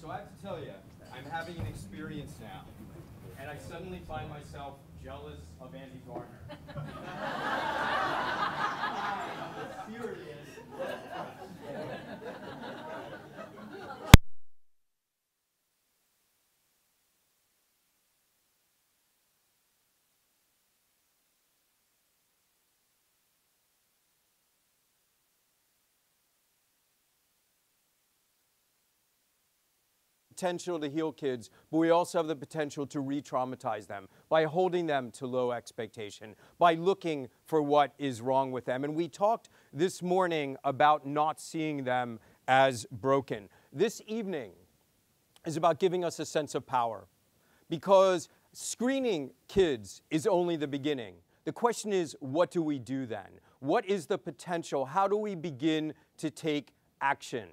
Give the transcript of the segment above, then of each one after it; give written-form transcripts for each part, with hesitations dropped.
So I have to tell you, I'm having an experience now, and I suddenly find myself jealous of Andy Gardner. I'm furious. Potential to heal kids, but we also have the potential to re-traumatize them by holding them to low expectation, by looking for what is wrong with them. And we talked this morning about not seeing them as broken. This evening is about giving us a sense of power, because screening kids is only the beginning. The question is, what do we do then? What is the potential? How do we begin to take action?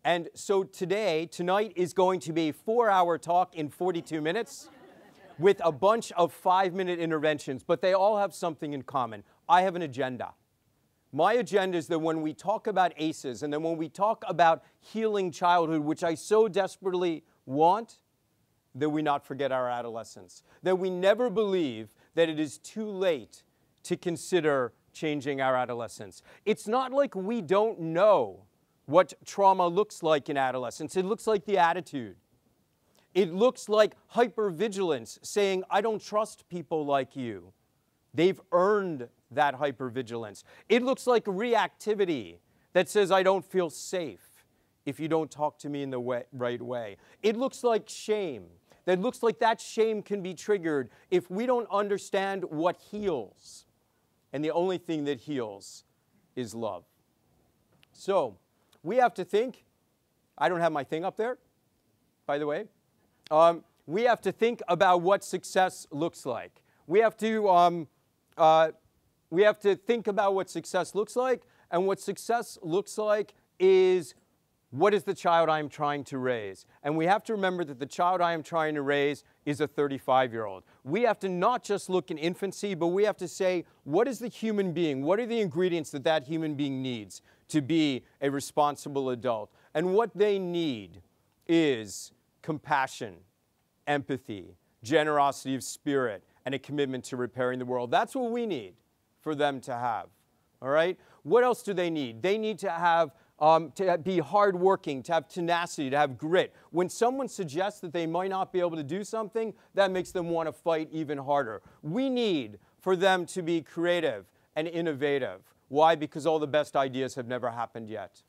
And so tonight is going to be a 4-hour talk in 42 minutes with a bunch of 5-minute interventions, but they all have something in common. I have an agenda. My agenda is that when we talk about ACEs and then when we talk about healing childhood, which I so desperately want, that we not forget our adolescence, that we never believe that it is too late to consider changing our adolescence. It's not like we don't know what trauma looks like in adolescence. It looks like the attitude. It looks like hypervigilance, saying, I don't trust people like you. They've earned that hypervigilance. It looks like reactivity that says, I don't feel safe if you don't talk to me in the right way. It looks like shame. That looks like that shame can be triggered if we don't understand what heals. And the only thing that heals is love. So, we have to think, I don't have my thing up there, by the way. We have to think about what success looks like. We have to think about what success looks like, and what success looks like is, what is the child I'm trying to raise? And we have to remember that the child I am trying to raise is a 35-year-old. We have to not just look in infancy, but we have to say, what is the human being? What are the ingredients that that human being needs to be a responsible adult? And what they need is compassion, empathy, generosity of spirit, and a commitment to repairing the world. That's what we need for them to have, all right? What else do they need? They need to have to be hardworking, to have tenacity, to have grit. When someone suggests that they might not be able to do something, that makes them want to fight even harder. We need for them to be creative and innovative. Why? Because all the best ideas have never happened yet.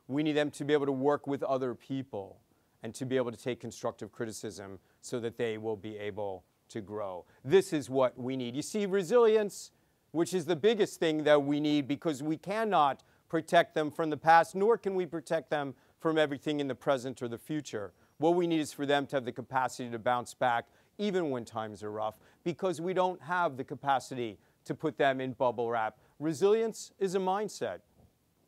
We need them to be able to work with other people and to be able to take constructive criticism so that they will be able to grow. This is what we need. You see, resilience, which is the biggest thing that we need, because we cannot protect them from the past, nor can we protect them from everything in the present or the future. What we need is for them to have the capacity to bounce back even when times are rough, because we don't have the capacity to put them in bubble wrap. Resilience is a mindset.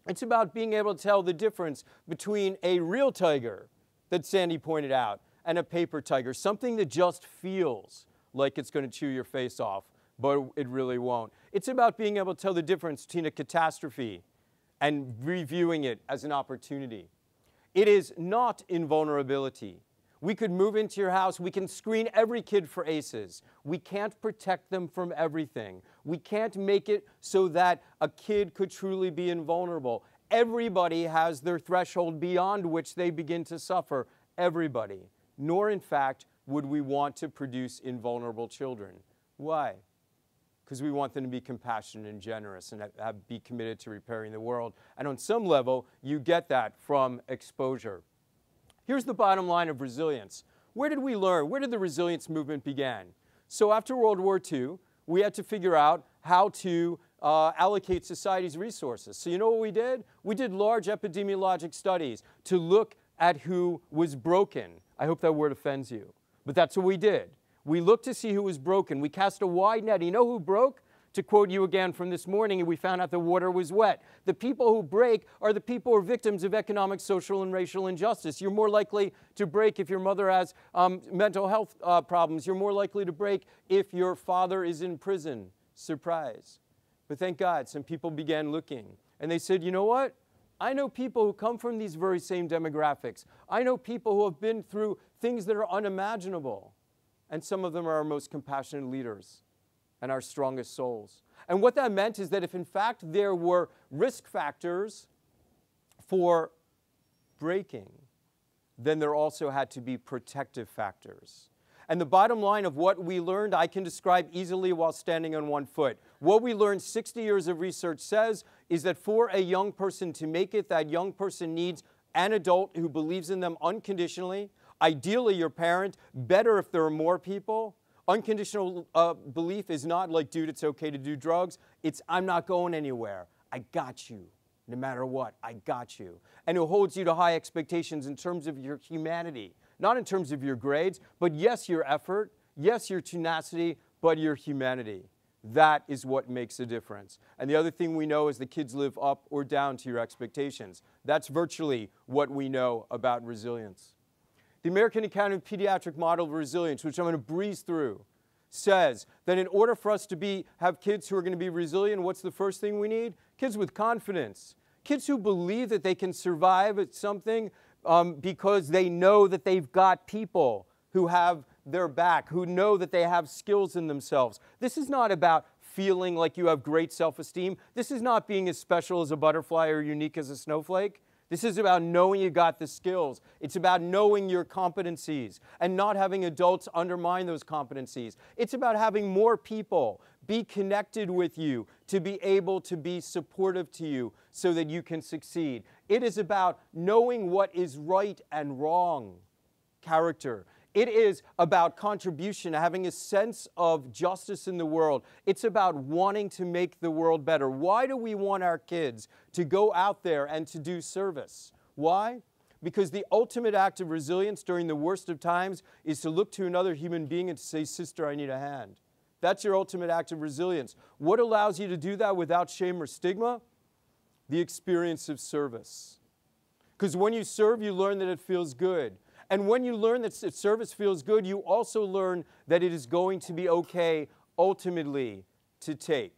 It's about being able to tell the difference between a real tiger that Sandy pointed out and a paper tiger, something that just feels like it's going to chew your face off, but it really won't. It's about being able to tell the difference between a catastrophe and reviewing it as an opportunity. It is not invulnerability. We could move into your house. We can screen every kid for ACEs. We can't protect them from everything. We can't make it so that a kid could truly be invulnerable. Everybody has their threshold beyond which they begin to suffer. Everybody. Nor, in fact, would we want to produce invulnerable children. Why? Because we want them to be compassionate and generous and be committed to repairing the world. And on some level, you get that from exposure. Here's the bottom line of resilience. Where did we learn? Where did the resilience movement begin? So after World War II, we had to figure out how to allocate society's resources. So you know what we did? We did large epidemiologic studies to look at who was broken. I hope that word offends you, but that's what we did. We looked to see who was broken. We cast a wide net. You know who broke? To quote you again from this morning, we found out the water was wet. The people who break are the people who are victims of economic, social, and racial injustice. You're more likely to break if your mother has mental health problems. You're more likely to break if your father is in prison. Surprise. But thank God, some people began looking. And they said, you know what? I know people who come from these very same demographics. I know people who have been through things that are unimaginable. And some of them are our most compassionate leaders and our strongest souls. And what that meant is that if in fact there were risk factors for breaking, then there also had to be protective factors. And the bottom line of what we learned, I can describe easily while standing on one foot. What we learned, 60 years of research says, is that for a young person to make it, that young person needs an adult who believes in them unconditionally, ideally your parent, better if there are more people. Unconditional belief is not like, dude, it's okay to do drugs. It's, I'm not going anywhere. I got you. No matter what, I got you. And who holds you to high expectations in terms of your humanity. Not in terms of your grades, but yes, your effort, yes, your tenacity, but your humanity. That is what makes a difference. And the other thing we know is the kids live up or down to your expectations. That's virtually what we know about resilience. The American Academy of Pediatric Model of Resilience, which I'm going to breeze through, says that in order for us to have kids who are going to be resilient, what's the first thing we need? Kids with confidence. Kids who believe that they can survive at something because they know that they've got people who have their back, who know that they have skills in themselves. This is not about feeling like you have great self-esteem. This is not being as special as a butterfly or unique as a snowflake. This is about knowing you got the skills. It's about knowing your competencies and not having adults undermine those competencies. It's about having more people be connected with you to be able to be supportive to you so that you can succeed. It is about knowing what is right and wrong, character. It is about contribution, having a sense of justice in the world. It's about wanting to make the world better. Why do we want our kids to go out there and to do service? Why? Because the ultimate act of resilience during the worst of times is to look to another human being and to say, sister, I need a hand. That's your ultimate act of resilience. What allows you to do that without shame or stigma? The experience of service. Because when you serve, you learn that it feels good. And when you learn that service feels good, you also learn that it is going to be okay, ultimately, to take.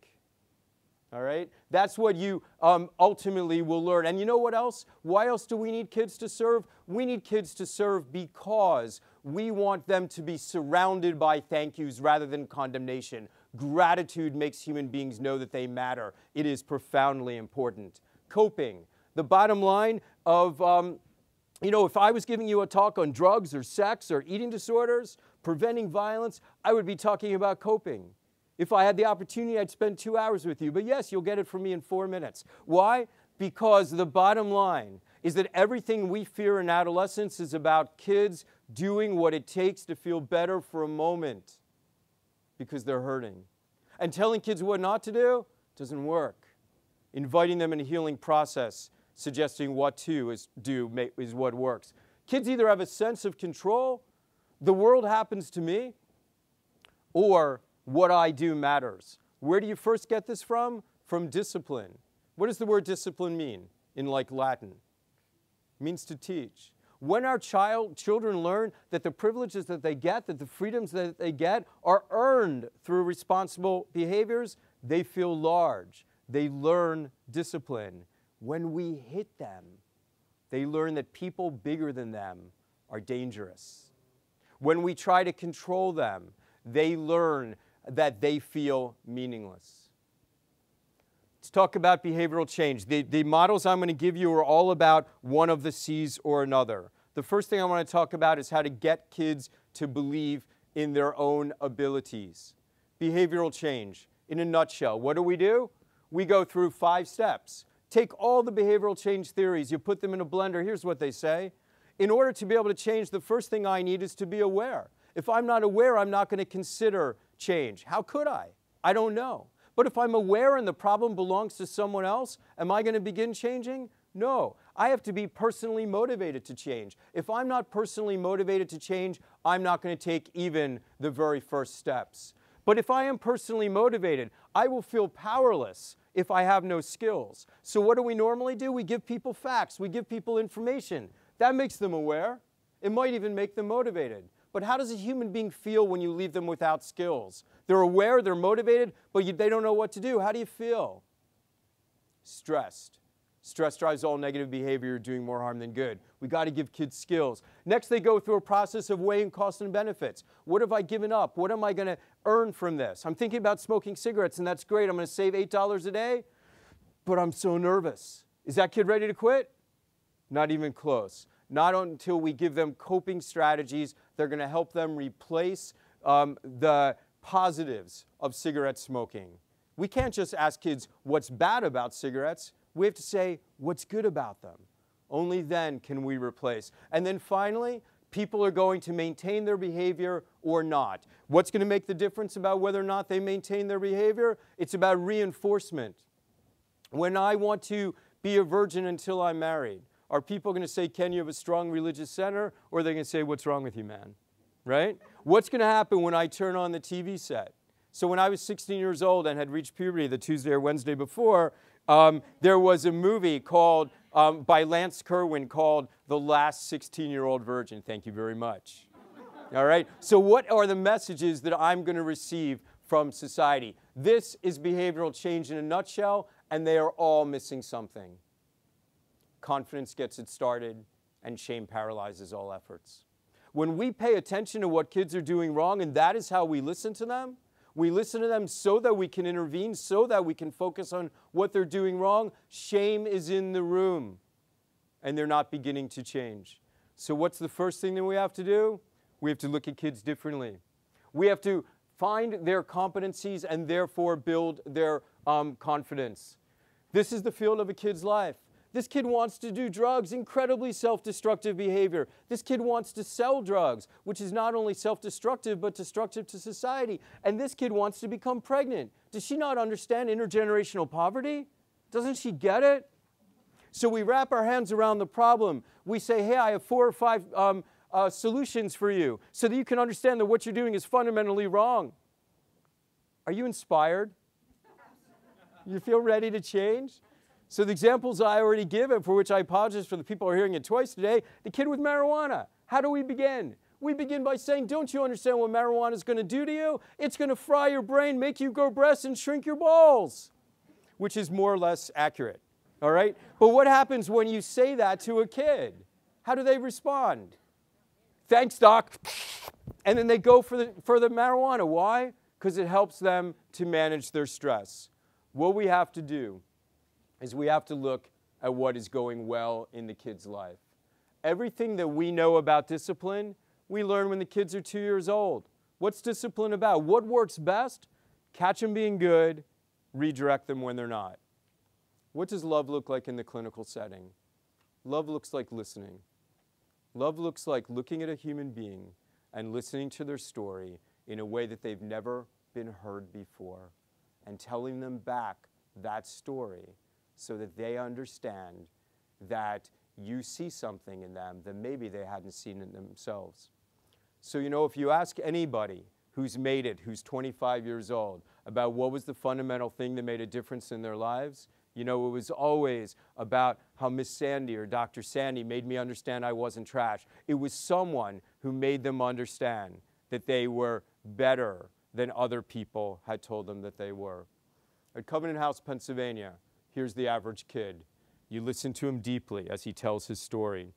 All right? That's what you ultimately will learn. And you know what else? Why else do we need kids to serve? We need kids to serve because we want them to be surrounded by thank yous rather than condemnation. Gratitude makes human beings know that they matter. It is profoundly important. Coping. The bottom line of if I was giving you a talk on drugs or sex or eating disorders, preventing violence, I would be talking about coping. If I had the opportunity, I'd spend 2 hours with you. But yes, you'll get it from me in 4 minutes. Why? Because the bottom line is that everything we fear in adolescence is about kids doing what it takes to feel better for a moment because they're hurting. And telling kids what not to do doesn't work. Inviting them in a healing process, suggesting what to do is what works. Kids either have a sense of control, the world happens to me, or what I do matters. Where do you first get this from? From discipline. What does the word discipline mean in Latin? It means to teach. When our children learn that the privileges that they get, that the freedoms that they get are earned through responsible behaviors, they feel large. They learn discipline. When we hit them, they learn that people bigger than them are dangerous. When we try to control them, they learn that they feel meaningless. Let's talk about behavioral change. The models I'm going to give you are all about one of the C's or another. The first thing I want to talk about is how to get kids to believe in their own abilities. Behavioral change. In a nutshell, what do? We go through 5 steps. Take all the behavioral change theories, you put them in a blender, here's what they say. In order to be able to change, the first thing I need is to be aware. If I'm not aware, I'm not going to consider change. How could I? I don't know. But if I'm aware and the problem belongs to someone else, am I going to begin changing? No. I have to be personally motivated to change. If I'm not personally motivated to change, I'm not going to take even the very first steps. But if I am personally motivated, I will feel powerless if I have no skills. So what do we normally do? We give people facts. We give people information. That makes them aware. It might even make them motivated. But how does a human being feel when you leave them without skills? They're aware, they're motivated, but they don't know what to do. How do you feel? Stressed. Stress drives all negative behavior, doing more harm than good. We got to give kids skills. Next, they go through a process of weighing costs and benefits. What have I given up? What am I going to earn from this? I'm thinking about smoking cigarettes, and that's great. I'm going to save $8 a day, but I'm so nervous. Is that kid ready to quit? Not even close. Not until we give them coping strategies that are going to help them replace the positives of cigarette smoking. We can't just ask kids what's bad about cigarettes. We have to say what's good about them. Only then can we replace. And then finally, people are going to maintain their behavior or not. What's going to make the difference about whether or not they maintain their behavior? It's about reinforcement. When I want to be a virgin until I'm married, are people going to say, Ken, you have a strong religious center? Or are they going to say, what's wrong with you, man? Right? What's going to happen when I turn on the TV set? So when I was 16 years old and had reached puberty the Tuesday or Wednesday before, there was a movie called, by Lance Kerwin called The Last 16-Year-Old Virgin. Thank you very much. All right? So what are the messages that I'm going to receive from society? This is behavioral change in a nutshell, and they are all missing something. Confidence gets it started, and shame paralyzes all efforts. When we pay attention to what kids are doing wrong, and that is how we listen to them, we listen to them so that we can intervene, so that we can focus on what they're doing wrong. Shame is in the room, and they're not beginning to change. So what's the first thing that we have to do? We have to look at kids differently. We have to find their competencies and therefore build their confidence. This is the field of a kid's life. This kid wants to do drugs, incredibly self-destructive behavior. This kid wants to sell drugs, which is not only self-destructive, but destructive to society. And this kid wants to become pregnant. Does she not understand intergenerational poverty? Doesn't she get it? So we wrap our hands around the problem. We say, hey, I have 4 or 5 solutions for you so that you can understand that what you're doing is fundamentally wrong. Are you inspired? You feel ready to change? So the examples I already given, for which I apologize for the people who are hearing it twice today, the kid with marijuana. How do we begin? We begin by saying, don't you understand what marijuana is going to do to you? It's going to fry your brain, make you grow breasts, and shrink your balls, which is more or less accurate, all right? But what happens when you say that to a kid? How do they respond? Thanks, doc. And then they go for the marijuana. Why? Because it helps them to manage their stress. What we have to do is we have to look at what is going well in the kid's life. Everything that we know about discipline, we learn when the kids are 2 years old. What's discipline about? What works best? Catch them being good, redirect them when they're not. What does love look like in the clinical setting? Love looks like listening. Love looks like looking at a human being and listening to their story in a way that they've never been heard before, and telling them back that story so that they understand that you see something in them that maybe they hadn't seen in themselves. So, you know, if you ask anybody who's made it, who's 25 years old, about what was the fundamental thing that made a difference in their lives, you know, it was always about how Miss Sandy or Dr. Sandy made me understand I wasn't trash. It was someone who made them understand that they were better than other people had told them that they were. At Covenant House, Pennsylvania, here's the average kid. You listen to him deeply as he tells his story.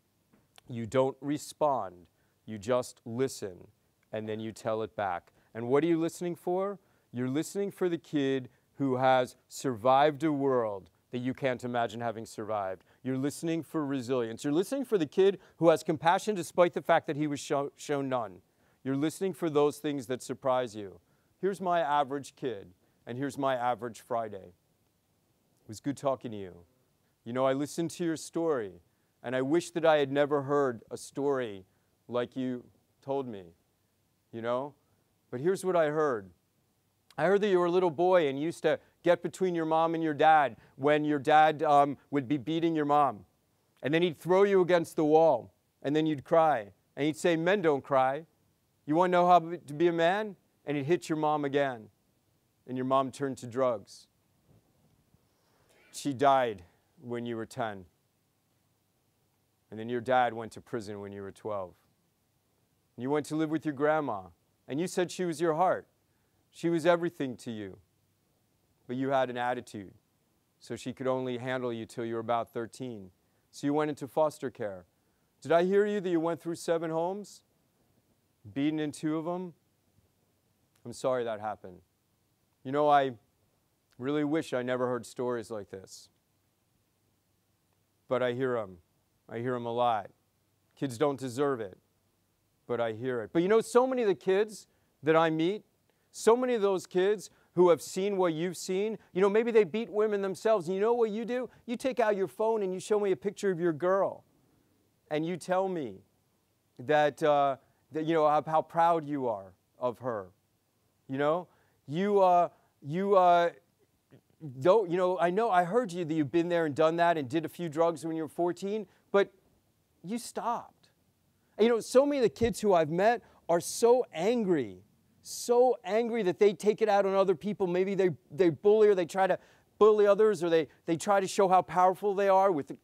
You don't respond. You just listen, and then you tell it back. And what are you listening for? You're listening for the kid who has survived a world that you can't imagine having survived. You're listening for resilience. You're listening for the kid who has compassion despite the fact that he was shown none. You're listening for those things that surprise you. Here's my average kid, and here's my average Friday. It was good talking to you. You know, I listened to your story, and I wish that I had never heard a story like you told me, you know? But here's what I heard. I heard that you were a little boy and used to get between your mom and your dad when your dad would be beating your mom. And then he'd throw you against the wall, and then you'd cry. And he'd say, men don't cry. You want to know how to be a man? And he'd hit your mom again. And your mom turned to drugs. She died when you were 10. And then your dad went to prison when you were 12. And you went to live with your grandma. And you said she was your heart. She was everything to you. But you had an attitude. so she could only handle you till you were about 13. So you went into foster care. Did I hear you that you went through 7 homes? Beaten in 2 of them? I'm sorry that happened. You know, I really wish I never heard stories like this. But I hear them. I hear them a lot. Kids don't deserve it, but I hear it. But you know, so many of the kids that I meet, so many of those kids who have seen what you've seen, you know, maybe they beat women themselves. And you know what you do? You take out your phone and you show me a picture of your girl. And you tell me that, you know, how proud you are of her. You know? Don't, you know, I heard you that you've been there and done that and did a few drugs when you were 14, but you stopped. And, you know, so many of the kids who I've met are so angry that they take it out on other people. Maybe they bully, or they try to bully others, or they try to show how powerful they are with a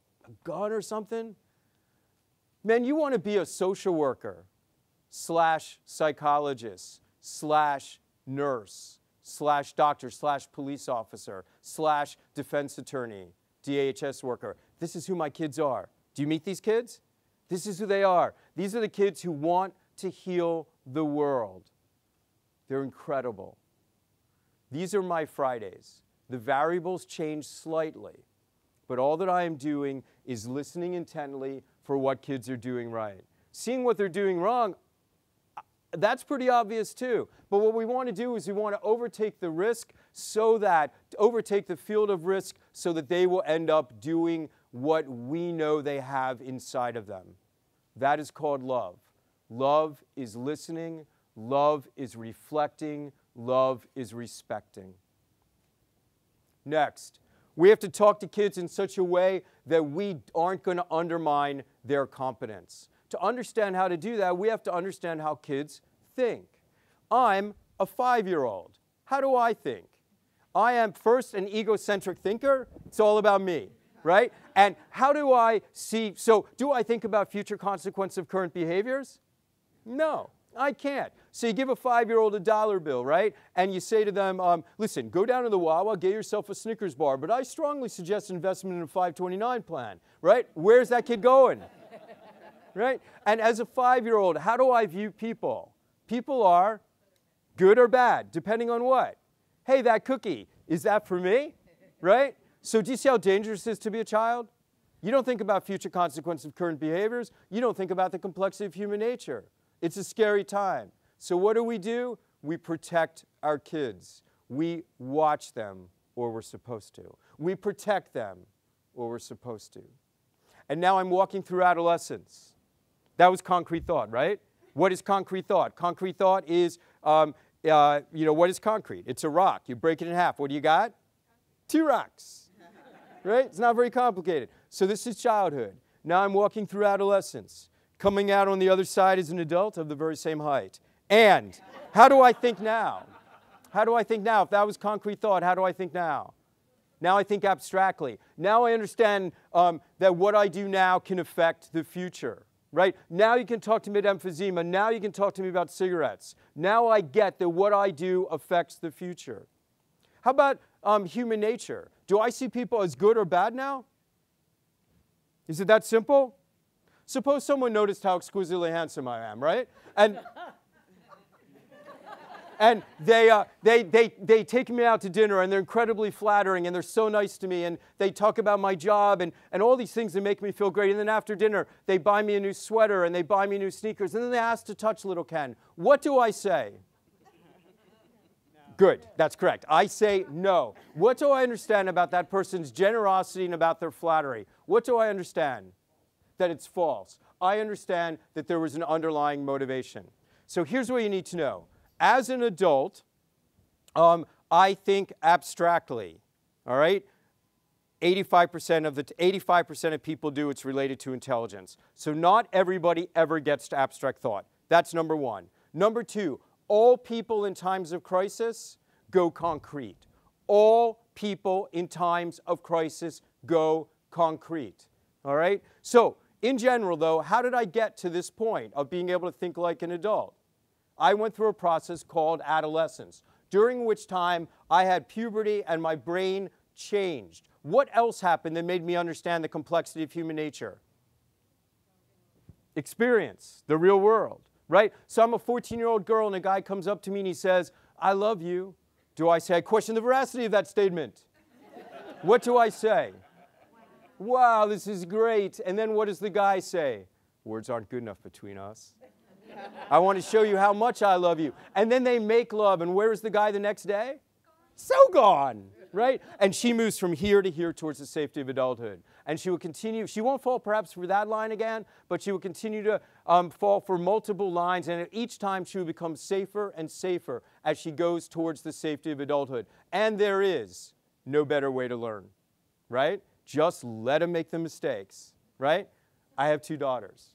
gun or something. Man, you want to be a social worker / psychologist / nurse / doctor / police officer / defense attorney, DHS worker. This is who my kids are. Do you meet these kids? This is who they are. These are the kids who want to heal the world. They're incredible. These are my Fridays. The variables change slightly, but all that I am doing is listening intently for what kids are doing right. Seeing what they're doing wrong, that's pretty obvious too. But what we want to do is we want to overtake the risk overtake the field of risk so that they will end up doing what we know they have inside of them. That is called love. Love is listening. Love is reflecting. Love is respecting. Next, we have to talk to kids in such a way that we aren't going to undermine their competence. To understand how to do that, we have to understand how kids think. I'm a 5-year-old. How do I think? I am first an egocentric thinker. It's all about me, right? And how do I see, so do I think about future consequences of current behaviors? No, I can't. So you give a 5-year-old a $1 bill, right? And you say to them, listen, go down to the Wawa, get yourself a Snickers bar, but I strongly suggest investment in a 529 plan, right? Where's that kid going? Right? And as a 5-year-old, how do I view people? People are good or bad, depending on what? Hey, that cookie, is that for me? Right? So do you see how dangerous it is to be a child? You don't think about future consequences of current behaviors. You don't think about the complexity of human nature. It's a scary time. So what do? We protect our kids. We watch them, or we're supposed to. We protect them, or we're supposed to. And now I'm walking through adolescence. That was concrete thought, right? What is concrete thought? Concrete thought is, you know, what is concrete? It's a rock. You break it in half. What do you got? 2 rocks, right? It's not very complicated. So this is childhood. Now I'm walking through adolescence. Coming out on the other side as an adult of the very same height. And how do I think now? How do I think now? If that was concrete thought, how do I think now? Now I think abstractly. Now I understand that what I do now can affect the future. Right? Now you can talk to me about emphysema. Now you can talk to me about cigarettes. Now I get that what I do affects the future. How about human nature? Do I see people as good or bad now? Is it that simple? Suppose someone noticed how exquisitely handsome I am, right? And they take me out to dinner, and they're incredibly flattering, and they're so nice to me, and they talk about my job and all these things that make me feel great. And then after dinner, they buy me a new sweater, and they buy me new sneakers, and then they ask to touch little Ken. What do I say? No. Good, that's correct. I say no. What do I understand about that person's generosity and about their flattery? What do I understand? That it's false. I understand that there was an underlying motivation. So here's what you need to know. As an adult, I think abstractly, all right? 85% of people do. It's related to intelligence. So not everybody ever gets to abstract thought. That's number one. Number two, all people in times of crisis go concrete. All people in times of crisis go concrete, all right? So in general, though, how did I get to this point of being able to think like an adult? I went through a process called adolescence, during which time I had puberty and my brain changed. What else happened that made me understand the complexity of human nature? Experience, the real world, right? So I'm a 14-year-old girl and a guy comes up to me and he says, I love you. Do I say, I question the veracity of that statement? What do I say? Wow, this is great. And then what does the guy say? Words aren't good enough between us. I want to show you how much I love you. And then they make love, and where is the guy the next day? So gone, right? And she moves from here to here towards the safety of adulthood. And she will continue, she won't fall perhaps for that line again, but she will continue to fall for multiple lines, and each time she will become safer and safer as she goes towards the safety of adulthood. And there is no better way to learn, right? Just let them make the mistakes, right? I have 2 daughters,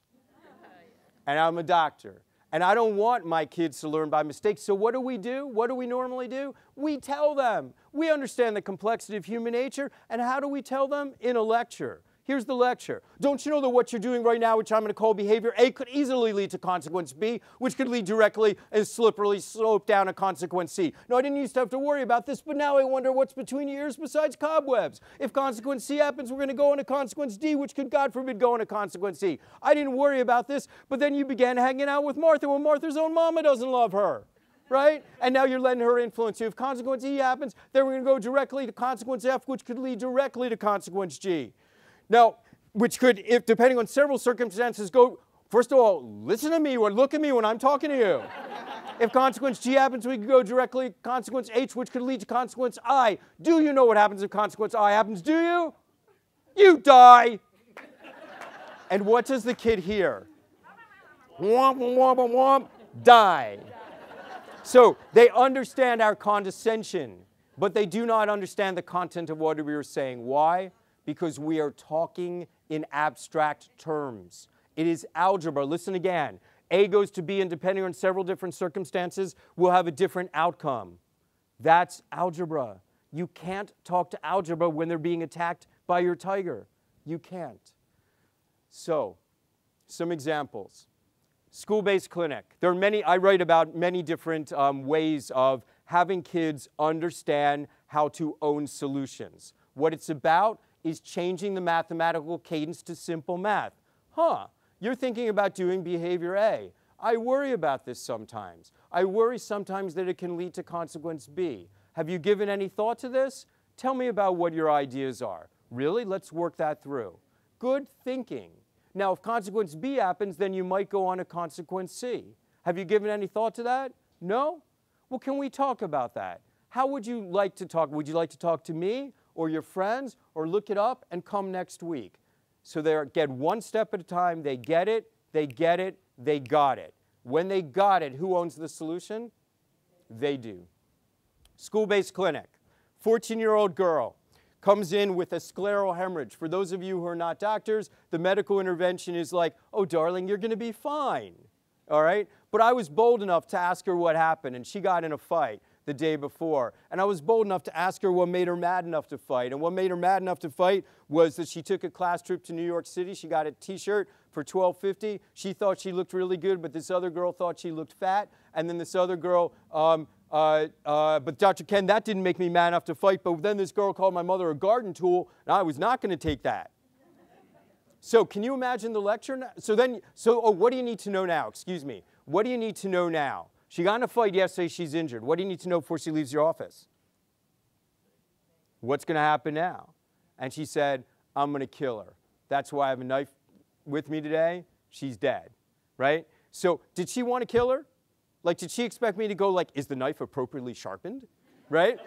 and I'm a doctor. And I don't want my kids to learn by mistakes. So what do? What do we normally do? We tell them. We understand the complexity of human nature. And how do we tell them? In a lecture. Here's the lecture. Don't you know that what you're doing right now, which I'm going to call behavior A, could easily lead to consequence B, which could lead directly and slipperily slope down to consequence C. Now, I didn't used to have to worry about this, but now I wonder what's between your ears besides cobwebs. If consequence C happens, we're going to go into consequence D, which could, God forbid, go into consequence C. I didn't worry about this, but then you began hanging out with Martha when Martha's own mama doesn't love her. Right? And now you're letting her influence you. If consequence E happens, then we're going to go directly to consequence F, which could lead directly to consequence G. Now, which could, if depending on several circumstances, go, first of all, listen to me or look at me when I'm talking to you. If consequence G happens, we could go directly to consequence H, which could lead to consequence I. Do you know what happens if consequence I happens? Do you? You die. And what does the kid hear? Womp, womp, womp, die. So they understand our condescension, but they do not understand the content of what we are saying. Why? Because we are talking in abstract terms. It is algebra. Listen again. A goes to B, and depending on several different circumstances, we'll have a different outcome. That's algebra. You can't talk to algebra when they're being attacked by your tiger. You can't. So, some examples. School-based clinic. There are many, I write about many different ways of having kids understand how to own solutions. What it's about is changing the mathematical cadence to simple math. You're thinking about doing behavior A. I worry about this sometimes. I worry sometimes that it can lead to consequence B. Have you given any thought to this? Tell me about what your ideas are. Really? Let's work that through. Good thinking. Now, if consequence B happens, then you might go on to consequence C. Have you given any thought to that? No? Well, can we talk about that? How would you like to talk? Would you like to talk to me or your friends, or look it up and come next week? So they get one step at a time. They get it, they get it, they got it. When they got it, who owns the solution? They do. School-based clinic. 14-year-old girl comes in with a scleral hemorrhage. For those of you who are not doctors, the medical intervention is like, oh, darling, you're going to be fine. All right? But I was bold enough to ask her what happened, and she got in a fight the day before. And I was bold enough to ask her what made her mad enough to fight. And what made her mad enough to fight was that she took a class trip to New York City. She got a T-shirt for $12.50. She thought she looked really good, but this other girl thought she looked fat. And then this other girl, but Dr. Ken, that didn't make me mad enough to fight. But then this girl called my mother a garden tool, and I was not going to take that. So can you imagine the lecture now? So what do you need to know now? Excuse me. What do you need to know now? She got in a fight yesterday, she's injured. What do you need to know before she leaves your office? What's going to happen now? And she said, I'm going to kill her. That's why I have a knife with me today. She's dead, right? So did she want to kill her? Like, did she expect me to go like, is the knife appropriately sharpened, right?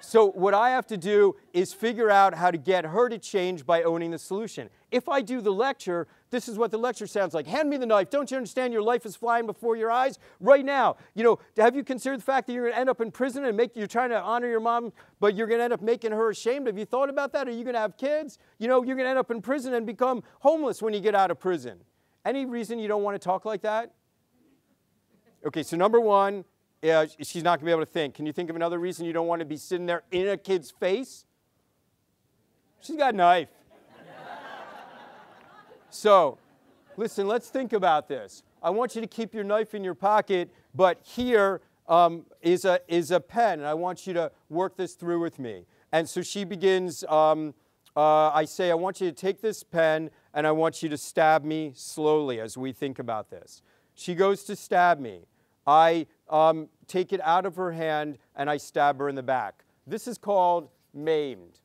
So what I have to do is figure out how to get her to change by owning the solution. If I do the lecture, this is what the lecture sounds like. Hand me the knife. Don't you understand your life is flying before your eyes right now? You know, have you considered the fact that you're going to end up in prison and you're trying to honor your mom, but you're going to end up making her ashamed? Have you thought about that? Are you going to have kids? You know, you're going to end up in prison and become homeless when you get out of prison. Any reason you don't want to talk like that? Okay, so number one, she's not going to be able to think. Can you think of another reason you don't want to be sitting there in a kid's face? She's got a knife. So, listen, let's think about this. I want you to keep your knife in your pocket, but here is a pen, and I want you to work this through with me. And so she begins, I say, I want you to take this pen and I want you to stab me slowly as we think about this. She goes to stab me. I take it out of her hand and I stab her in the back. This is called maimed.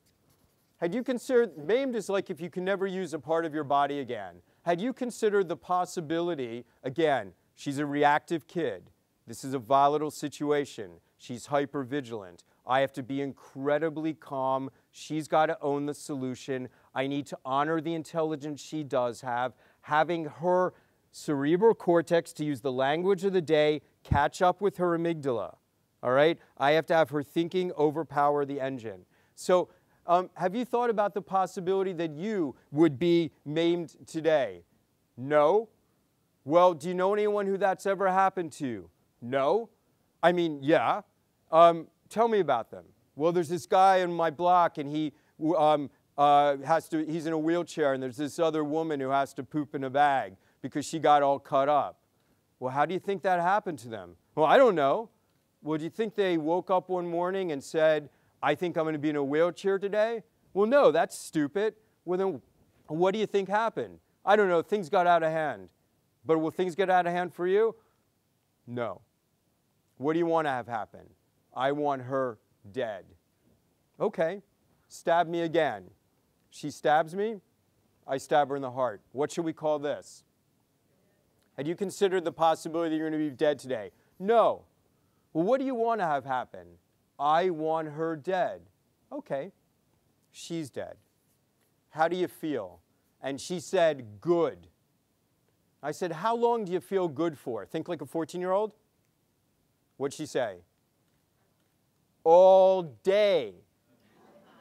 Had you considered, maimed is like if you can never use a part of your body again. Had you considered the possibility, again, she's a reactive kid. This is a volatile situation. She's hypervigilant. I have to be incredibly calm. She's got to own the solution. I need to honor the intelligence she does have. Having her cerebral cortex, to use the language of the day, catch up with her amygdala. All right? I have to have her thinking overpower the engine. So have you thought about the possibility that you would be maimed today? No? Well, do you know anyone who that's ever happened to? No? I mean, yeah. Tell me about them. Well, there's this guy in my block, and he's in a wheelchair, and there's this other woman who has to poop in a bag because she got all cut up. Well, how do you think that happened to them? Well, I don't know. Well, do you think they woke up one morning and said, I think I'm going to be in a wheelchair today? Well, no, that's stupid. Well, then what do you think happened? I don't know. Things got out of hand. But will things get out of hand for you? No. What do you want to have happen? I want her dead. Okay. Stab me again. She stabs me. I stab her in the heart. What should we call this? Had you considered the possibility that you're going to be dead today? No. Well, what do you want to have happen? I want her dead. Okay. She's dead. How do you feel? And she said, good. I said, how long do you feel good for? Think like a 14-year-old? What'd she say? All day.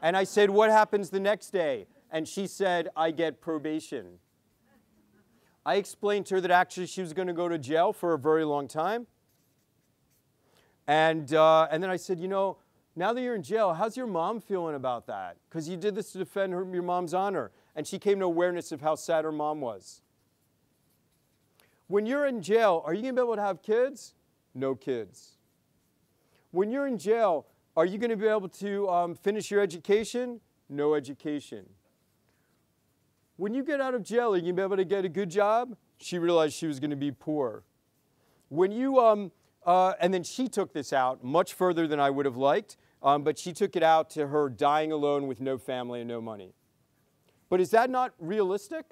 And I said, what happens the next day? And she said, I get probation. I explained to her that actually she was going to go to jail for a very long time. And then I said, you know, now that you're in jail, how's your mom feeling about that? Because you did this to defend your mom's honor. And she came to awareness of how sad her mom was. When you're in jail, are you going to be able to have kids? No kids. When you're in jail, are you going to be able to finish your education? No education. When you get out of jail, are you going to be able to get a good job? She realized she was going to be poor. When you, and then she took this out much further than I would have liked, but she took it out to her dying alone with no family and no money. But is that not realistic?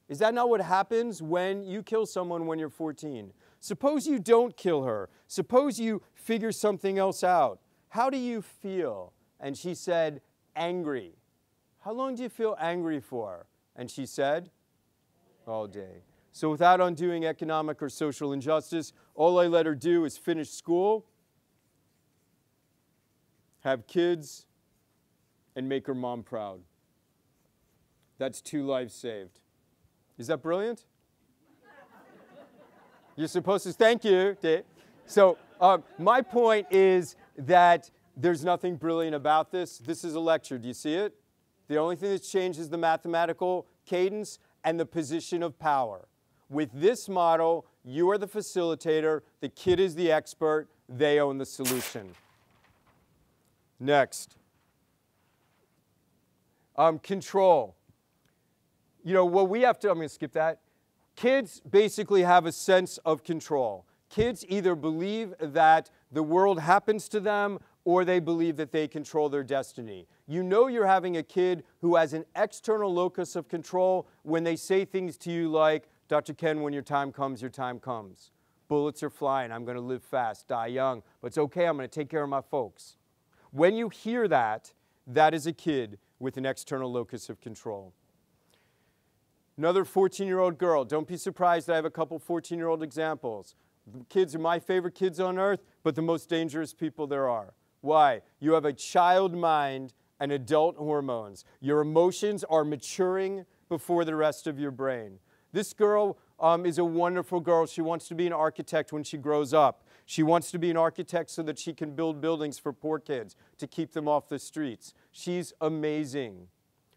Is that not what happens when you kill someone when you're 14? Suppose you don't kill her. Suppose you figure something else out. How do you feel? And she said, angry. How long do you feel angry for? And she said, all day. So without undoing economic or social injustice, all I let her do is finish school, have kids, and make her mom proud. That's 2 lives saved. Is that brilliant? You're supposed to, thank you, Dave. So my point is that there's nothing brilliant about this. This is a lecture. Do you see it? The only thing that's changed is the mathematical cadence and the position of power. With this model, you are the facilitator, the kid is the expert, they own the solution. Next. Control. You know, what we have to, I'm going to skip that. Kids basically have a sense of control. Kids either believe that the world happens to them or they believe that they control their destiny. You know you're having a kid who has an external locus of control when they say things to you like, Dr. Ken, when your time comes, your time comes. Bullets are flying. I'm going to live fast, die young, but it's okay. I'm going to take care of my folks. When you hear that, that is a kid with an external locus of control. Another 14-year-old girl. Don't be surprised that I have a couple 14-year-old examples. The kids are my favorite kids on earth, but the most dangerous people there are. Why? You have a child mind and adult hormones. Your emotions are maturing before the rest of your brain. This girl is a wonderful girl. She wants to be an architect when she grows up. She wants to be an architect so that she can build buildings for poor kids to keep them off the streets. She's amazing.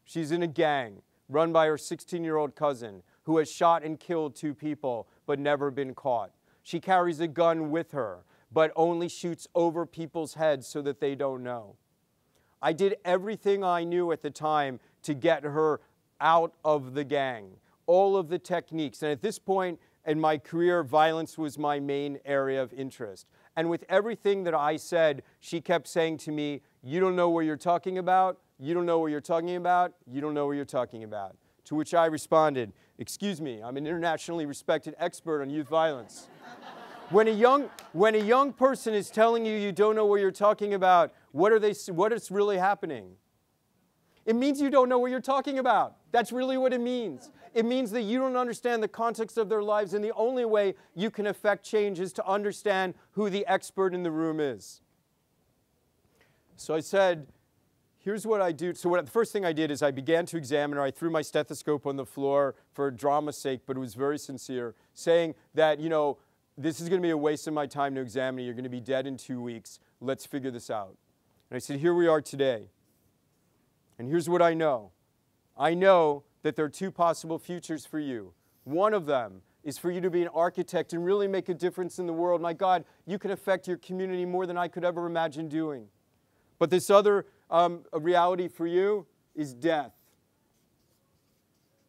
She's in a gang run by her 16-year-old cousin who has shot and killed 2 people but never been caught. She carries a gun with her but only shoots over people's heads so that they don't know. I did everything I knew at the time to get her out of the gang, all of the techniques. And at this point in my career, violence was my main area of interest. And with everything that I said, she kept saying to me, "You don't know what you're talking about. You don't know what you're talking about. You don't know what you're talking about." To which I responded, "Excuse me, I'm an internationally respected expert on youth violence." When a young person is telling you you don't know what you're talking about, what is really happening? It means you don't know what you're talking about. That's really what it means. It means that you don't understand the context of their lives, and the only way you can affect change is to understand who the expert in the room is. So I said, here's what I do. So the first thing I did is I began to examine her. I threw my stethoscope on the floor for drama's sake, but it was very sincere, saying that, this is going to be a waste of my time to examine you. You're going to be dead in 2 weeks. Let's figure this out. And I said, here we are today. And here's what I know. I know that there are two possible futures for you. One of them is for you to be an architect and really make a difference in the world. My God, you can affect your community more than I could ever imagine doing. But this other reality for you is death.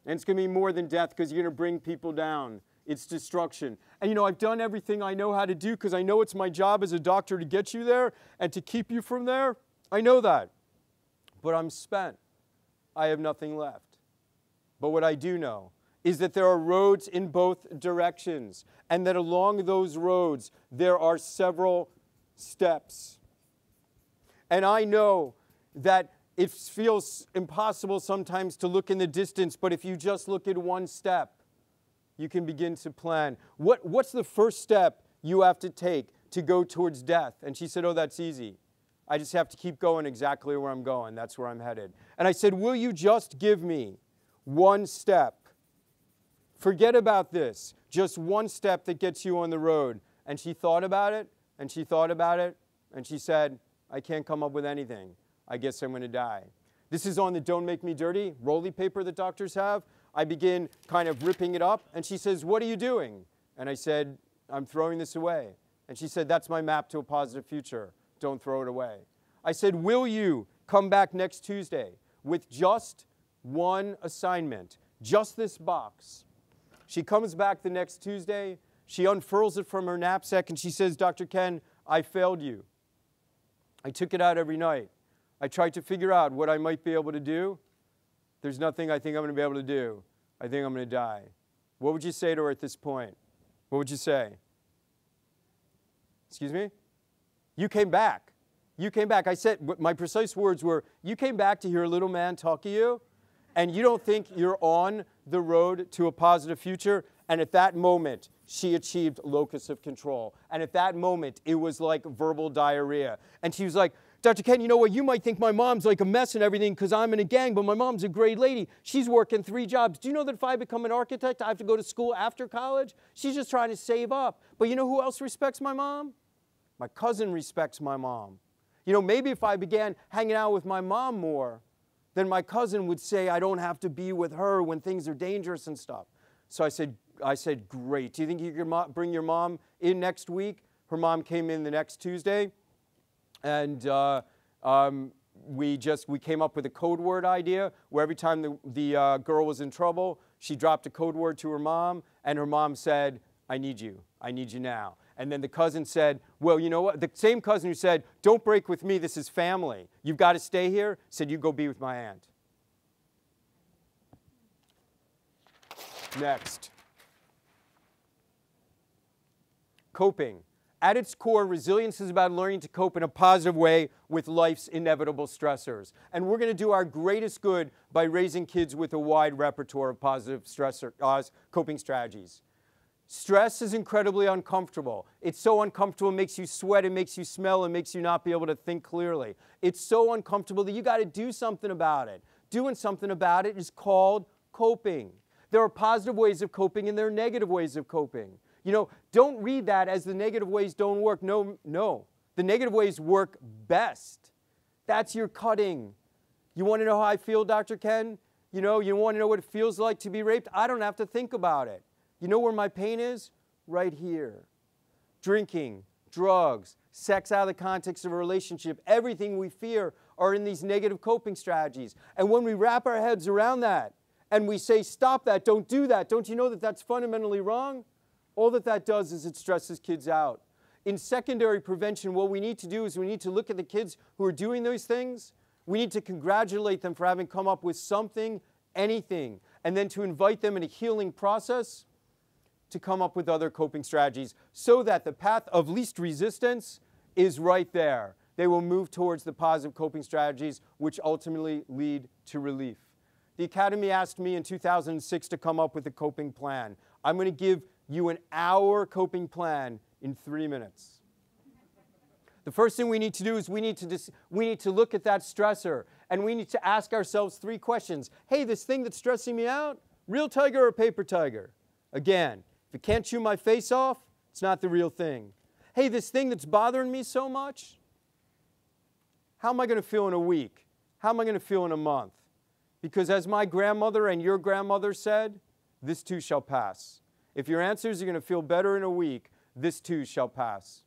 And it's going to be more than death because you're going to bring people down. It's destruction. And I've done everything I know how to do because I know it's my job as a doctor to get you there and to keep you from there. I know that. But I'm spent. I have nothing left. But what I do know is that there are roads in both directions, and that along those roads there are several steps. And I know that it feels impossible sometimes to look in the distance, but if you just look at one step, you can begin to plan. What's the first step you have to take to go towards death? And she said, oh, that's easy. I just have to keep going exactly where I'm going. That's where I'm headed. And I said, will you just give me one step? Forget about this. Just one step that gets you on the road. And she thought about it, and she thought about it, and she said, I can't come up with anything. I guess I'm going to die. This is on the Don't Make Me Dirty rolly paper that doctors have. I begin kind of ripping it up, and she says, what are you doing? And I said, I'm throwing this away. And she said, that's my map to a positive future. Don't throw it away. I said, will you come back next Tuesday with just one assignment, just this box? She comes back the next Tuesday. She unfurls it from her knapsack, and she says, Dr. Ken, I failed you. I took it out every night. I tried to figure out what I might be able to do. There's nothing I think I'm going to be able to do. I think I'm going to die. What would you say to her at this point? What would you say? Excuse me? You came back. You came back. I said, my precise words were, you came back to hear a little man talk to you, and you don't think you're on the road to a positive future? And at that moment, she achieved locus of control. And at that moment, it was like verbal diarrhea. And she was like, Dr. Ken, you know what? You might think my mom's like a mess and everything because I'm in a gang, but my mom's a great lady. She's working 3 jobs. Do you know that if I become an architect, I have to go to school after college? She's just trying to save up. But you know who else respects my mom? My cousin respects my mom. Maybe if I began hanging out with my mom more, then my cousin would say I don't have to be with her when things are dangerous and stuff. So I said, great. Do you think you can bring your mom in next week? Her mom came in the next Tuesday. And we came up with a code word idea where every time the girl was in trouble, she dropped a code word to her mom, and her mom said, I need you now. And then the cousin said, well, you know what? The same cousin who said, don't break with me, this is family. You've got to stay here, said, you go be with my aunt. Next. Coping. At its core, resilience is about learning to cope in a positive way with life's inevitable stressors. And we're going to do our greatest good by raising kids with a wide repertoire of positive coping strategies. Stress is incredibly uncomfortable. It's so uncomfortable, it makes you sweat, it makes you smell, it makes you not be able to think clearly. It's so uncomfortable that you got to do something about it. Doing something about it is called coping. There are positive ways of coping and there are negative ways of coping. Don't read that as the negative ways don't work. No. The negative ways work best. That's your cutting. You want to know how I feel, Dr. Ken? You want to know what it feels like to be raped? I don't have to think about it. You know where my pain is? Right here. Drinking, drugs, sex out of the context of a relationship, everything we fear are in these negative coping strategies. And when we wrap our heads around that and we say, stop that, don't do that, don't you know that that's fundamentally wrong? All that that does is it stresses kids out. In secondary prevention, what we need to do is we need to look at the kids who are doing those things. We need to congratulate them for having come up with something, anything, and then to invite them in a healing process to come up with other coping strategies so that the path of least resistance is right there. They will move towards the positive coping strategies, which ultimately lead to relief. The Academy asked me in 2006 to come up with a coping plan. I'm going to give you an hour coping plan in 3 minutes. The first thing we need to do is we need to look at that stressor, and we need to ask ourselves 3 questions. Hey, this thing that's stressing me out, real tiger or paper tiger? Again, if it can't chew my face off, it's not the real thing. Hey, this thing that's bothering me so much, how am I going to feel in a week? How am I going to feel in a month? Because as my grandmother and your grandmother said, this too shall pass. If your answer is you're going to feel better in a week, this too shall pass.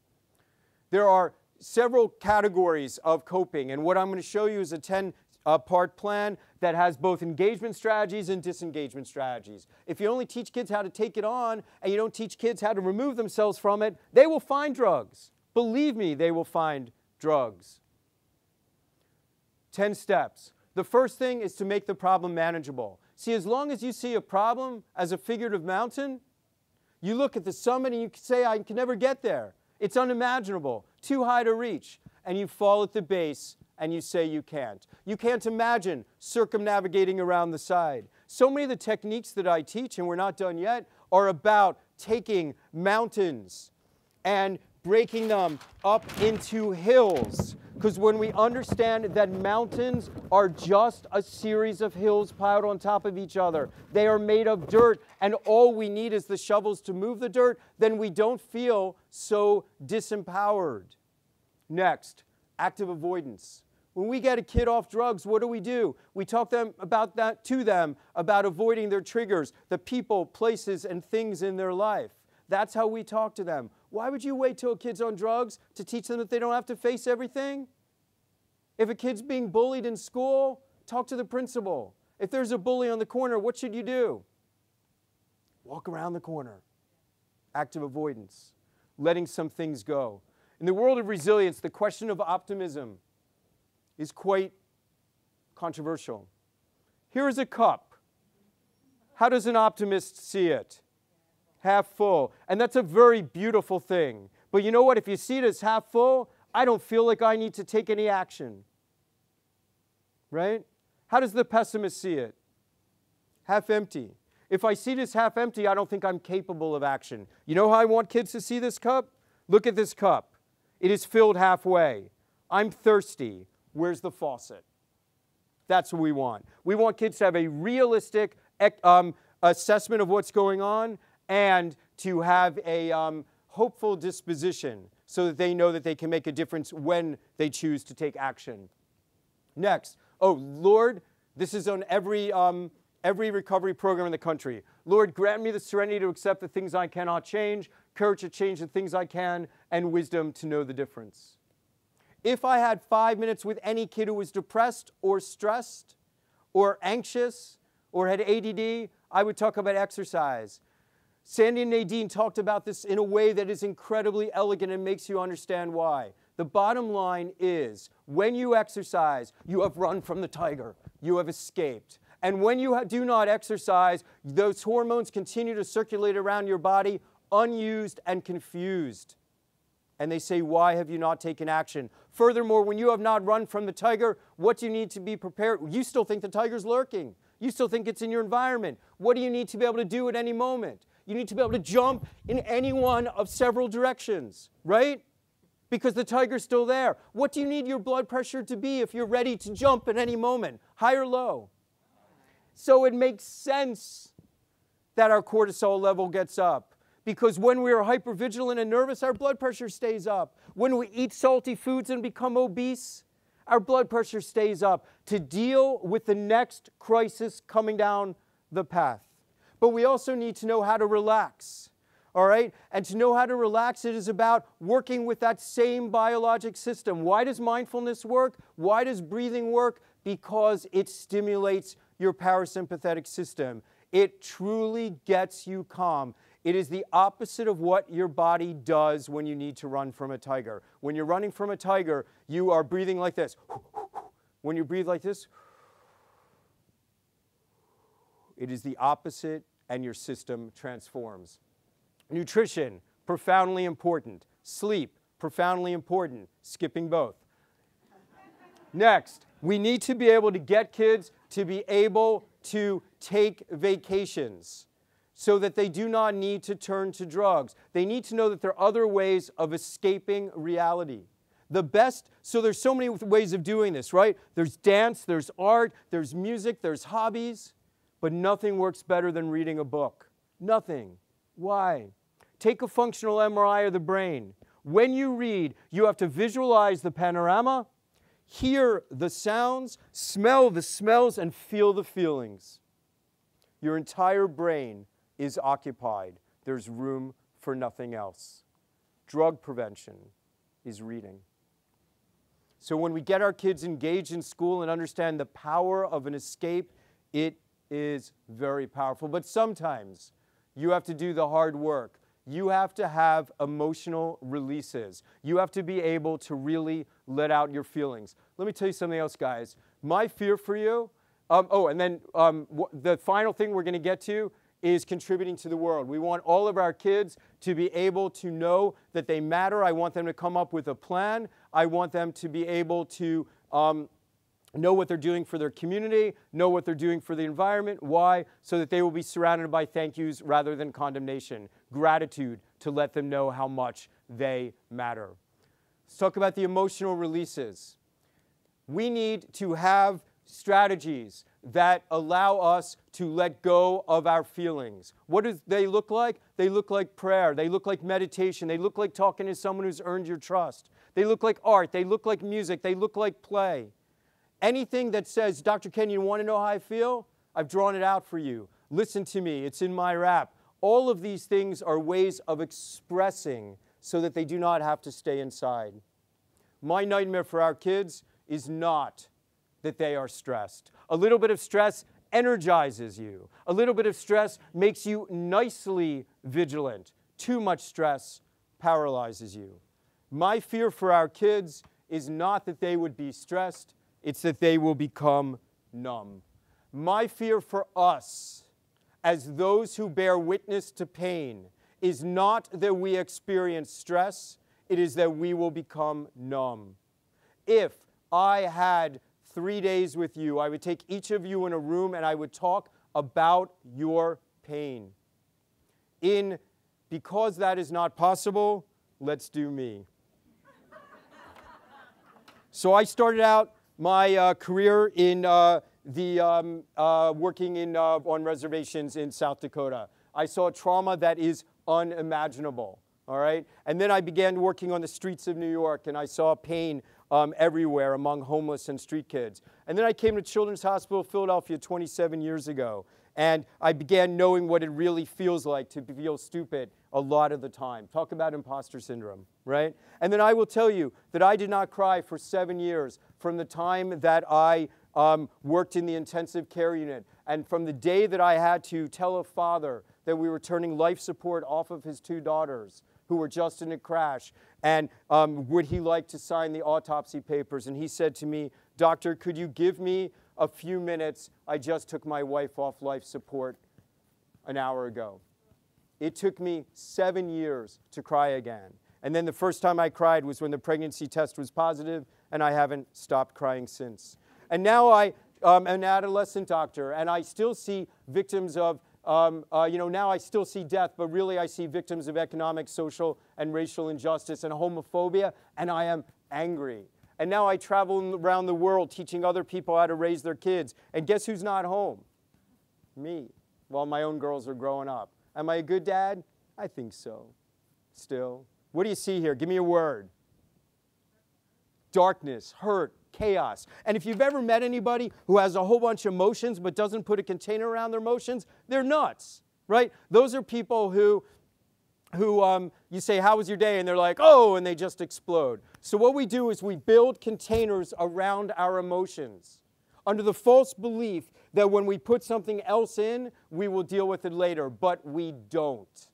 There are several categories of coping, and what I'm going to show you is a 10-part plan that has both engagement strategies and disengagement strategies. If you only teach kids how to take it on and you don't teach kids how to remove themselves from it, they will find drugs. Believe me, they will find drugs. 10 steps. The first thing is to make the problem manageable. See, as long as you see a problem as a figurative mountain, you look at the summit and you say, I can never get there. It's unimaginable, too high to reach. And you fall at the base and you say you can't. You can't imagine circumnavigating around the side. So many of the techniques that I teach, and we're not done yet, are about taking mountains and breaking them up into hills. Because when we understand that mountains are just a series of hills piled on top of each other, they are made of dirt, and all we need is the shovels to move the dirt, then we don't feel so disempowered. Next, active avoidance. When we get a kid off drugs, what do? We talk to them about avoiding their triggers, the people, places, and things in their life. That's how we talk to them. Why would you wait till a kid's on drugs to teach them that they don't have to face everything? If a kid's being bullied in school, talk to the principal. If there's a bully on the corner, what should you do? Walk around the corner. Active avoidance. Letting some things go. In the world of resilience, the question of optimism is quite controversial. Here is a cup. How does an optimist see it? Half full. And that's a very beautiful thing. But you know what? If you see it as half full, I don't feel like I need to take any action. Right? How does the pessimist see it? Half empty. If I see this half empty, I don't think I'm capable of action. You know how I want kids to see this cup? Look at this cup. It is filled halfway. I'm thirsty. Where's the faucet? That's what we want. We want kids to have a realistic assessment of what's going on and to have a hopeful disposition so that they know that they can make a difference when they choose to take action. Next, oh Lord, this is on every recovery program in the country. Lord, grant me the serenity to accept the things I cannot change, courage to change the things I can, and wisdom to know the difference. If I had 5 minutes with any kid who was depressed or stressed or anxious or had ADD, I would talk about exercise. Sandy and Nadine talked about this in a way that is incredibly elegant and makes you understand why. The bottom line is, when you exercise, you have run from the tiger. You have escaped. And when you do not exercise, those hormones continue to circulate around your body unused and confused. And they say, why have you not taken action? Furthermore, when you have not run from the tiger, what do you need to be prepared? You still think the tiger's lurking. You still think it's in your environment. What do you need to be able to do at any moment? You need to be able to jump in any one of several directions, right? Because the tiger's still there. What do you need your blood pressure to be if you're ready to jump at any moment? High or low? So it makes sense that our cortisol level gets up. Because when we are hypervigilant and nervous, our blood pressure stays up. When we eat salty foods and become obese, our blood pressure stays up to deal with the next crisis coming down the path. But we also need to know how to relax. all right? And to know how to relax it is about working with that same biologic system. Why does mindfulness work? Why does breathing work? Because it stimulates your parasympathetic system. It truly gets you calm. It is the opposite of what your body does when you need to run from a tiger. When you're running from a tiger, you are breathing like this. When you breathe like this, it is the opposite, and your system transforms. Nutrition, profoundly important. Sleep, profoundly important. Skipping both. Next, we need to be able to get kids to be able to take vacations so that they do not need to turn to drugs. They need to know that there are other ways of escaping reality. So there's so many ways of doing this, right? There's dance, there's art, there's music, there's hobbies, but nothing works better than reading a book. Nothing. Why? Take a functional MRI of the brain. When you read, you have to visualize the panorama, hear the sounds, smell the smells, and feel the feelings. Your entire brain is occupied. There's room for nothing else. Drug prevention is reading. So when we get our kids engaged in school and understand the power of an escape, it is very powerful. But sometimes you have to do the hard work. You have to have emotional releases. You have to be able to really let out your feelings. Let me tell you something else, guys. My fear for you, the final thing we're going to get to is contributing to the world. We want all of our kids to be able to know that they matter. I want them to come up with a plan. I want them to be able to know what they're doing for their community, know what they're doing for the environment. Why? So that they will be surrounded by thank yous rather than condemnation. Gratitude to let them know how much they matter. Let's talk about the emotional releases. We need to have strategies that allow us to let go of our feelings. What do they look like? They look like prayer. They look like meditation. They look like talking to someone who's earned your trust. They look like art. They look like music. They look like play. Anything that says, Dr. Ken, you want to know how I feel? I've drawn it out for you. Listen to me. It's in my rap. All of these things are ways of expressing so that they do not have to stay inside. My nightmare for our kids is not that they are stressed. A little bit of stress energizes you. A little bit of stress makes you nicely vigilant. Too much stress paralyzes you. My fear for our kids is not that they would be stressed, it's that they will become numb. My fear for us, as those who bear witness to pain, is not that we experience stress, it is that we will become numb. If I had 3 days with you, I would take each of you in a room and I would talk about your pain. Because that is not possible, let's do me. So I started out my career in working on reservations in South Dakota. I saw trauma that is unimaginable, all right? And then I began working on the streets of New York, and I saw pain everywhere among homeless and street kids. And then I came to Children's Hospital of Philadelphia 27 years ago, and I began knowing what it really feels like to feel stupid a lot of the time. Talk about imposter syndrome, right? And then I will tell you that I did not cry for 7 years from the time that I worked in the intensive care unit, and from the day that I had to tell a father that we were turning life support off of his 2 daughters who were just in a crash, and would he like to sign the autopsy papers? And he said to me, "Doctor, could you give me a few minutes? I just took my wife off life support an hour ago." It took me 7 years to cry again. And then the first time I cried was when the pregnancy test was positive, and I haven't stopped crying since. And now I am an adolescent doctor, and I still see victims of now I still see death, but really I see victims of economic, social, and racial injustice and homophobia, and I am angry. And now I travel around the world teaching other people how to raise their kids. And guess who's not home? Me, while my own girls are growing up. Am I a good dad? I think so. Still. What do you see here? Give me a word. Darkness, hurt, chaos. And if you've ever met anybody who has a whole bunch of emotions but doesn't put a container around their emotions, they're nuts, right? Those are people who who you say, how was your day? And they're like, oh, and they just explode. So what we do is we build containers around our emotions under the false belief that when we put something else in, we will deal with it later, but we don't.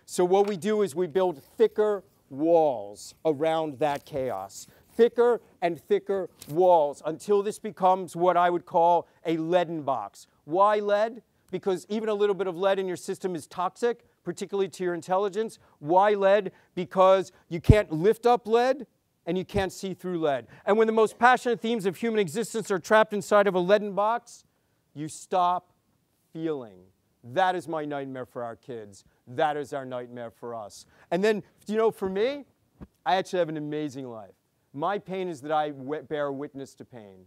So what we do is we build thicker walls around that chaos. Thicker and thicker walls until this becomes what I would call a leaden box. Why lead? Because even a little bit of lead in your system is toxic, particularly to your intelligence. Why lead? Because you can't lift up lead and you can't see through lead. And when the most passionate themes of human existence are trapped inside of a leaden box, you stop feeling. That is my nightmare for our kids. That is our nightmare for us. And then, you know, for me, I actually have an amazing life. My pain is that I bear witness to pain,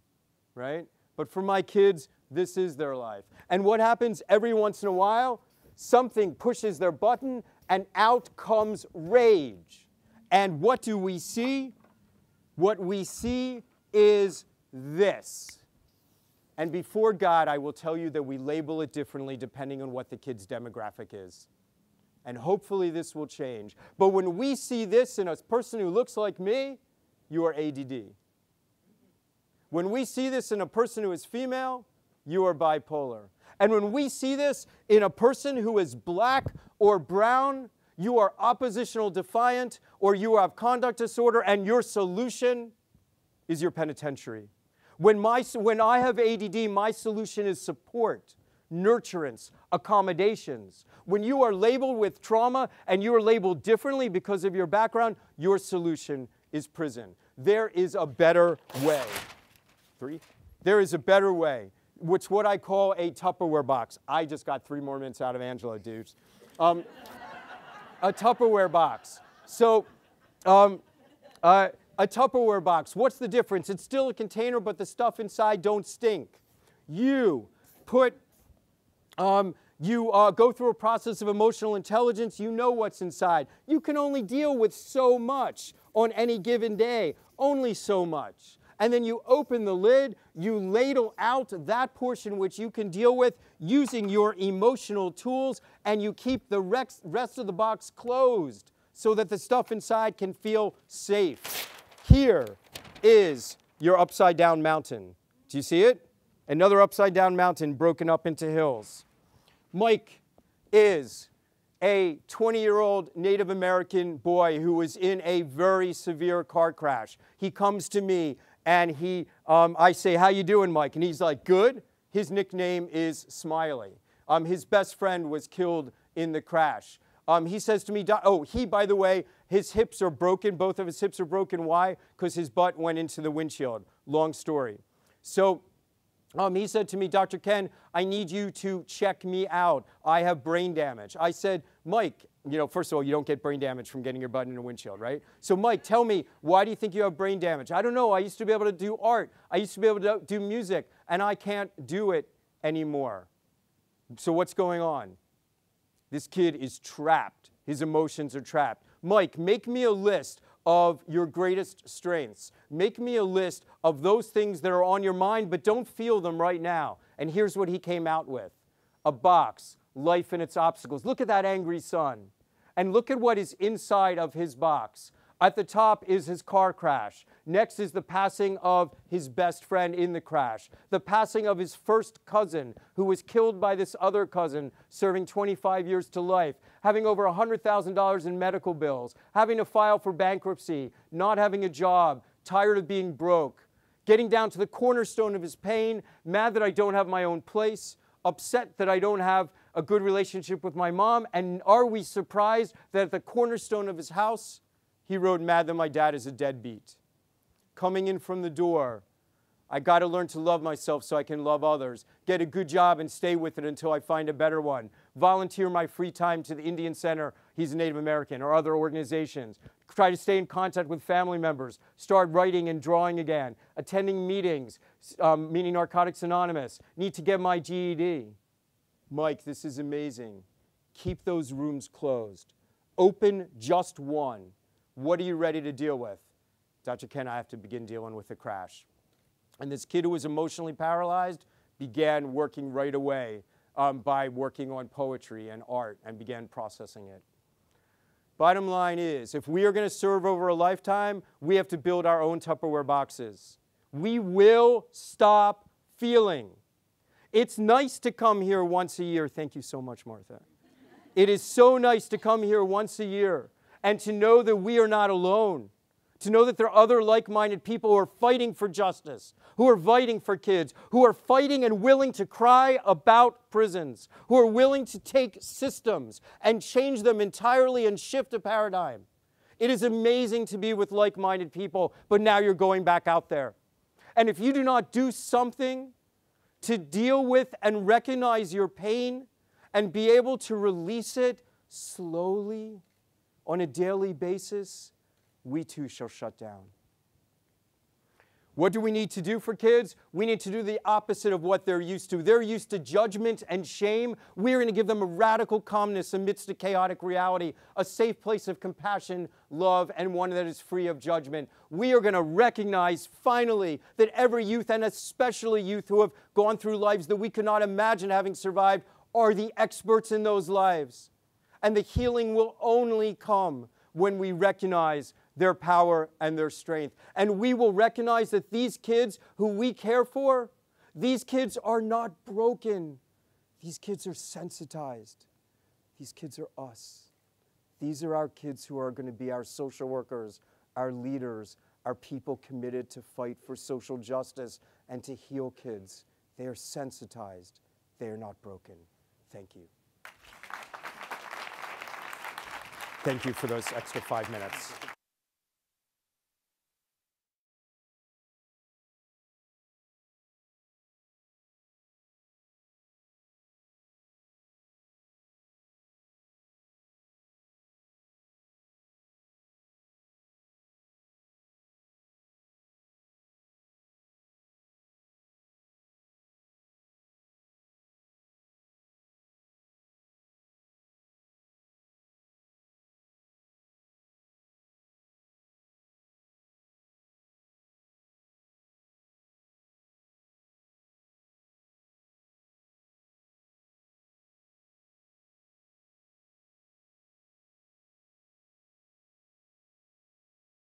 right? But for my kids, this is their life. And what happens every once in a while? Something pushes their button and out comes rage. And what do we see? What we see is this. And before God, I will tell you that we label it differently depending on what the kid's demographic is. And hopefully this will change. But when we see this in a person who looks like me, you are ADD. When we see this in a person who is female, you are bipolar. And when we see this in a person who is black or brown, you are oppositional defiant, or you have conduct disorder, and your solution is your penitentiary. When I have ADD, my solution is support, nurturance, accommodations. When you are labeled with trauma and you are labeled differently because of your background, your solution is prison. There is a better way. There is a better way, which what I call a Tupperware box. I just got 3 more minutes out of Angela, dudes. A Tupperware box. So a Tupperware box, what's the difference? It's still a container, but the stuff inside don't stink. You put, go through a process of emotional intelligence. You know what's inside. You can only deal with so much on any given day, only so much. And then you open the lid, you ladle out that portion which you can deal with using your emotional tools, and you keep the rest of the box closed so that the stuff inside can feel safe. Here is your upside down mountain. Do you see it? Another upside down mountain broken up into hills. Mike is a 20-year-old Native American boy who was in a very severe car crash. He comes to me and I say, how you doing, Mike? And he's like, good. His nickname is Smiley. His best friend was killed in the crash. He says to me, by the way, his hips are broken. Both of his hips are broken. Why? Because his butt went into the windshield. Long story. So he said to me, Dr. Ken, I need you to check me out. I have brain damage. I said, Mike, first of all, you don't get brain damage from getting your butt in a windshield, right? So Mike, tell me, why do you think you have brain damage? I don't know. I used to be able to do art. I used to be able to do music, and I can't do it anymore. So what's going on? This kid is trapped. His emotions are trapped. Mike, make me a list of your greatest strengths. Make me a list of those things that are on your mind, but don't feel them right now. And here's what he came out with. A box, life and its obstacles. Look at that angry son. And look at what is inside of his box. At the top is his car crash. Next is the passing of his best friend in the crash. The passing of his first cousin, who was killed by this other cousin, serving 25 years to life, having over $100,000 in medical bills, having to file for bankruptcy, not having a job, tired of being broke, getting down to the cornerstone of his pain, mad that I don't have my own place, upset that I don't have a good relationship with my mom, and are we surprised that at the cornerstone of his house, he wrote, mad that my dad is a deadbeat. Coming in from the door, I got to learn to love myself so I can love others. Get a good job and stay with it until I find a better one. Volunteer my free time to the Indian Center, he's a Native American, or other organizations. Try to stay in contact with family members. Start writing and drawing again. Attending meetings, meaning Narcotics Anonymous. Need to get my GED. Mike, this is amazing. Keep those rooms closed. Open just one. What are you ready to deal with? Dr. Ken, I have to begin dealing with the crash. And this kid who was emotionally paralyzed began working right away by working on poetry and art and began processing it. Bottom line is, if we are going to serve over a lifetime, we have to build our own Tupperware boxes. We will stop feeling. It's nice to come here once a year. Thank you so much, Martha. It is so nice to come here once a year and to know that we are not alone. To know that there are other like-minded people who are fighting for justice, who are fighting for kids, who are fighting and willing to cry about prisons, who are willing to take systems and change them entirely and shift a paradigm. It is amazing to be with like-minded people, but now you're going back out there. And if you do not do something to deal with and recognize your pain and be able to release it slowly on a daily basis, we too shall shut down. What do we need to do for kids? We need to do the opposite of what they're used to. They're used to judgment and shame. We're going to give them a radical calmness amidst a chaotic reality, a safe place of compassion, love, and one that is free of judgment. We are going to recognize finally that every youth, and especially youth who have gone through lives that we could not imagine having survived, are the experts in those lives. And the healing will only come when we recognize their power and their strength. And we will recognize that these kids who we care for, these kids are not broken. These kids are sensitized. These kids are us. These are our kids who are going to be our social workers, our leaders, our people committed to fight for social justice and to heal kids. They are sensitized. They are not broken. Thank you. Thank you for those extra 5 minutes.